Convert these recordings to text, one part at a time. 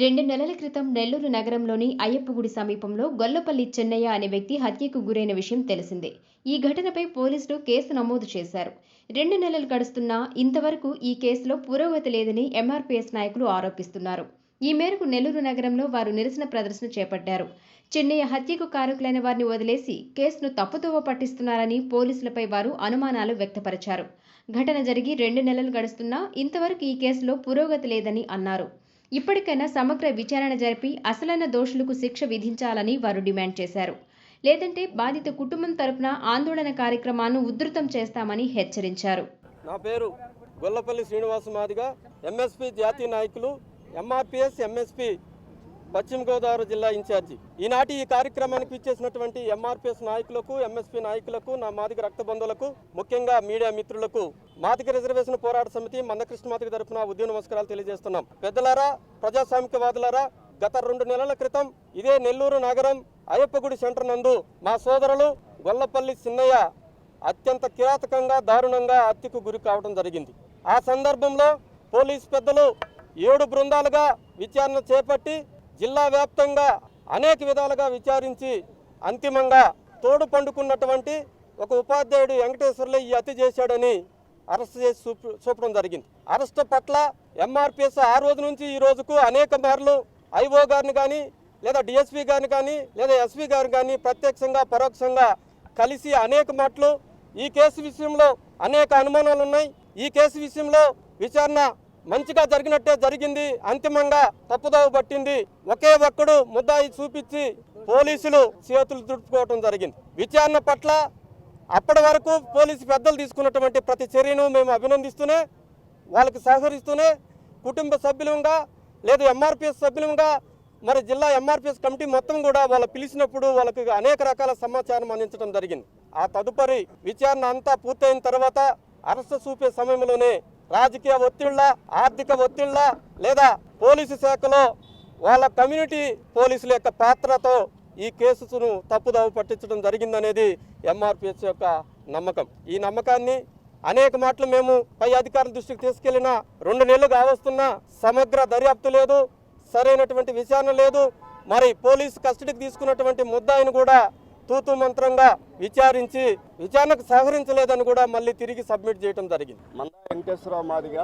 2 నెలల క్రితం నెల్లూరు నగరంలోని అయ్యప్పగుడి సమీపంలో గొల్లపల్లి చెన్నయ్య అనే వ్యక్తి హత్యకు గురైన విషయం తెలిసిందే. ఈ ఘటనపై పోలీసులు కేసు నమోదు చేశారు. 2 నెలలు గడుస్తున్నా ఇంతవరకు ఈ కేసులో పురోగతి లేదని ఎంఆర్పీఎస్ నాయకులు ఆరోపిస్తున్నారు. ఈ మేరకు నెల్లూరు నగరంలో వారు నిరసన ప్రదర్శన చేపట్టారు. చెన్నయ్య హత్యకు కారకులైన వారిని వదిలేసి కేసును తప్పుదోవ పట్టిస్తున్నారని పోలీసులపై వారు అనుమానాలు వ్యక్తపరిచారు. ఘటన జరిగి 2 నెలలు గడుస్తున్నా ఇంతవరకు ఈ కేసులో పురోగతి లేదని అన్నారు. ఇప్పటికైనా సమగ్ర విచారణ జరిపి అసలైన దోషులకు శిక్ష విధించాలని వారు డిమాండ్ చేశారు. లేదంటే బాధిత కుటుంబం తరపున ఆందోళన కార్యక్రమాన్ని ఉధృతం చేస్తామని హెచ్చరించారు. నా పేరు గొల్లపల్లి శ్రీనివాస మాదిగ, ఎంఎస్పీ జాతీయ నాయకులు, ఎంఆర్పీఎస్ ఎంఎస్పీ పశ్చిమ గోదావరి జిల్లా ఇన్ఛార్జి. ఈనాటి ఈ కార్యక్రమానికి ఇచ్చేసినటువంటి ఎంఆర్పీఎస్ నాయకులకు, ఎంఎస్పీ నాయకులకు, నా మాదిగ రక్త బంధువులకు, ముఖ్యంగా మీడియా మిత్రులకు మాదిగ రిజర్వేషన్ పోరాట సమితి మందకృష్ణ మాదిగ తరపున ఉద్యమ నమస్కారాలు తెలియజేస్తున్నాం. పెద్దలారా, ప్రజాస్వామికవాదులారా, గత 2 నెలల క్రితం ఇదే నెల్లూరు నగరం అయ్యప్పగుడి సెంటర్ నందు మా సోదరులు గొల్లపల్లి చిన్నయ్య అత్యంత కిరాతకంగా, దారుణంగా హత్యకు గురి కావడం జరిగింది. ఆ సందర్భంలో పోలీసు పెద్దలు 7 బృందాలుగా విచారణ చేపట్టి జిల్లా వ్యాప్తంగా అనేక విధాలుగా విచారించి అంతిమంగా తోడు పండుకున్నటువంటి ఒక ఉపాధ్యాయుడు వెంకటేశ్వర్లు ఈ హత్య చేశాడని అరెస్ట్ చేసి చూపడం జరిగింది. అరెస్ట్ పట్ల ఎంఆర్పీఎస్ ఆ రోజు నుంచి ఈ రోజుకు అనేక మార్లు ఐఓ గారిని కానీ, లేదా డిఎస్పీ గారిని కానీ, లేదా ఎస్పీ గారిని కానీ ప్రత్యక్షంగా పరోక్షంగా కలిసి అనేక మాటలు ఈ కేసు విషయంలో అనేక అనుమానాలు ఉన్నాయి. ఈ కేసు విషయంలో విచారణ మంచిగా జరిగినట్టే జరిగింది, అంతిమంగా తప్పుదోవ పట్టింది. ఒకే ఒక్కడు ముద్దాయి చూపించి పోలీసులు చేతులు దుడుపుకోవడం జరిగింది. విచారణ పట్ల అప్పటి వరకు పోలీసు పెద్దలు తీసుకున్నటువంటి ప్రతి చర్యను మేము అభినందిస్తూనే, వాళ్ళకి సహకరిస్తూనే, కుటుంబ సభ్యులంగా లేదా ఎంఆర్పీఎస్ సభ్యులంగా మరి జిల్లా ఎంఆర్పీఎస్ కమిటీ మొత్తం కూడా వాళ్ళు పిలిచినప్పుడు వాళ్ళకి అనేక రకాల సమాచారం అందించడం జరిగింది. ఆ తదుపరి విచారణ అంతా పూర్తయిన తర్వాత అరెస్ట్ చూపే సమయంలోనే రాజకీయ ఒత్తిళ్ల, ఆర్థిక ఒత్తిళ్ల లేదా పోలీసు శాఖలో వాళ్ళ కమ్యూనిటీ పోలీసుల యొక్క పాత్రతో ఈ కేసును తప్పుదోవ పట్టించడం జరిగిందనేది ఎంఆర్పీఎస్ యొక్క నమ్మకం. ఈ నమ్మకాన్ని అనేక మాటలు మేము పై అధికారుల దృష్టికి తీసుకెళ్లిన 2 నెలలు కావస్తున్నా సమగ్ర దర్యాప్తు లేదు, సరైనటువంటి విచారణ లేదు. మరి పోలీసు కస్టడీకి తీసుకున్నటువంటి ముద్దాయిని కూడా తూతూ మంత్రంగా విచారించి విచారణకు సహకరించలేదని కూడా మళ్ళీ తిరిగి సబ్మిట్ చేయడం జరిగింది. మందా వెంకటేశ్వరరావు మాదిగ,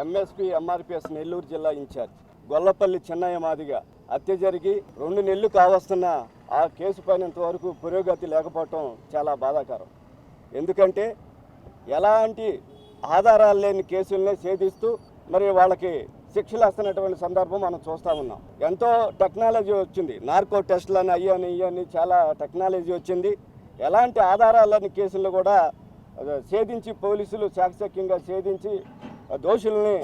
ఎంఎస్పీ ఎంఆర్పీఎస్ నెల్లూరు జిల్లా ఇన్ఛార్జ్. గొల్లపల్లి చెన్నయ్య మాదిగ హత్య జరిగి 2 నెలలు కావస్తున్న ఆ కేసు పైన ఇంతవరకు పురోగతి లేకపోవటం చాలా బాధాకరం. ఎందుకంటే ఎలాంటి ఆధారాలు లేని కేసులనే ఛేదిస్తూ మరి వాళ్ళకి శిక్షలు వేస్తున్నటువంటి సందర్భం మనం చూస్తూ ఉన్నాం. ఎంతో టెక్నాలజీ వచ్చింది, నార్కో టెస్టులు అని అయ్యని చాలా టెక్నాలజీ వచ్చింది. ఎలాంటి ఆధారాలని కేసుల్లో కూడా ఛేదించి పోలీసులు చాకచక్యంగా ఛేదించి దోషుల్ని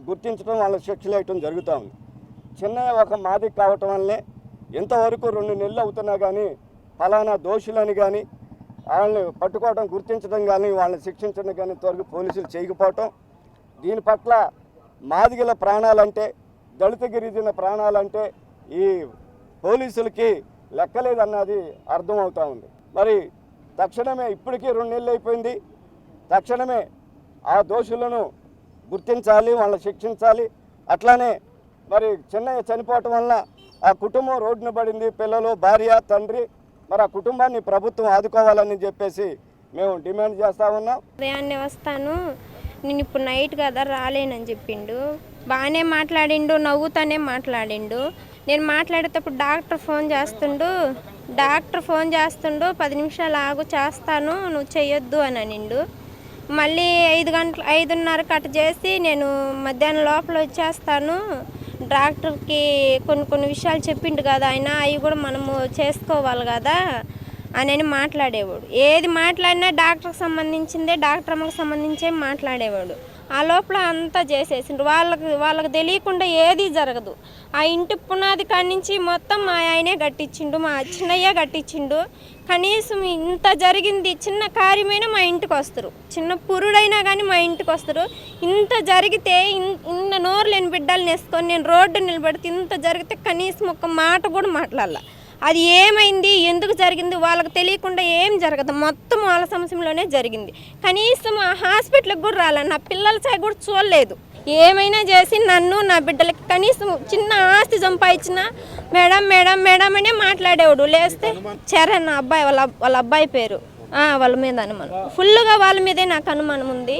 గుర్తించడం, వాళ్ళకి శిక్షలు వేయటం జరుగుతూ ఉంది. చిన్నయ్య ఒక మాదిగ కావటం వల్లనే ఇంతవరకు 2 నెలలు అవుతున్నా కానీ ఫలానా దోషులని కానీ వాళ్ళని పట్టుకోవడం, గుర్తించడం కానీ, వాళ్ళని శిక్షించడం కానీ ఇంతవరకు పోలీసులు చేయకపోవటం, దీని పట్ల మాదిగల ప్రాణాలంటే, దళిత గిరిజన ప్రాణాలంటే ఈ పోలీసులకి లెక్కలేదన్నది అర్థమవుతూ ఉంది. మరి తక్షణమే ఇప్పటికీ 2 నెలలు అయిపోయింది, తక్షణమే ఆ దోషులను గుర్తించాలి, వాళ్ళని శిక్షించాలి. అట్లానే మరి చిన్నయ్య చనిపోవటం వల్ల ఆ కుటుంబం రోడ్డున పడింది, పిల్లలు, భార్య, తండ్రి. మరి ఆ కుటుంబాన్ని ప్రభుత్వం ఆదుకోవాలని చెప్పేసి మేము డిమాండ్ చేస్తూ ఉన్నాం. ఉదయాన్నే వస్తాను, నేను ఇప్పుడు నైట్ కదా రాలేనని చెప్పిండు. బాగానే మాట్లాడిండు, నవ్వుతానే మాట్లాడిండు. నేను మాట్లాడేటప్పుడు డాక్టర్ ఫోన్ చేస్తుండు, 10 నిమిషాలు ఆగు చేస్తాను, నువ్వు చేయొద్దు అని అనిండు. మళ్ళీ 5:30 కట్ చేసి నేను మధ్యాహ్నం లోపల వచ్చేస్తాను, డాక్టర్కి కొన్ని విషయాలు చెప్పిండు కదా ఆయన, అవి కూడా మనము చేసుకోవాలి కదా అని మాట్లాడేవాడు. ఏది మాట్లాడినా డాక్టర్కి సంబంధించిందే, డాక్టర్ అమ్మకు సంబంధించే మాట్లాడేవాడు. ఆ లోపల అంతా చేసేసిండు. వాళ్ళకి తెలియకుండా ఏది జరగదు. ఆ ఇంటి పునాది కాడి నుంచి మొత్తం మా ఆయనే కట్టించిండు, మా చిన్నయ్య కట్టించిండు. కనీసం ఇంత జరిగింది, చిన్న కార్యమైనా మా ఇంటికి వస్తారు, చిన్న పురుడైనా కానీ మా ఇంటికి వస్తారు. ఇంత జరిగితే ఇన్న నోరు లేని బిడ్డలు నేసుకొని నేను రోడ్డు నిలబడితే ఇంత జరిగితే కనీసం ఒక మాట కూడా మాట్లాడాల. అది ఏమైంది, ఎందుకు జరిగింది వాళ్ళకి తెలియకుండా ఏం జరగదు, మొత్తం వాళ్ళ సంశయంలోనే జరిగింది. కనీసం ఆ హాస్పిటల్కి కూడా రాలే, నా పిల్లల సై కూడా చూడలేదు. ఏమైనా చేసి నన్ను నా బిడ్డలకి కనీసం చిన్న ఆస్తి సంపాదించిన మేడం మేడం మేడం అనే మాట్లాడేవాడు. లేస్తే చరణ్ అబ్బాయి వాళ్ళ అబ్బాయి పేరు వాళ్ళ మీద అనుమానం, ఫుల్గా వాళ్ళ మీదే నాకు అనుమానం ఉంది.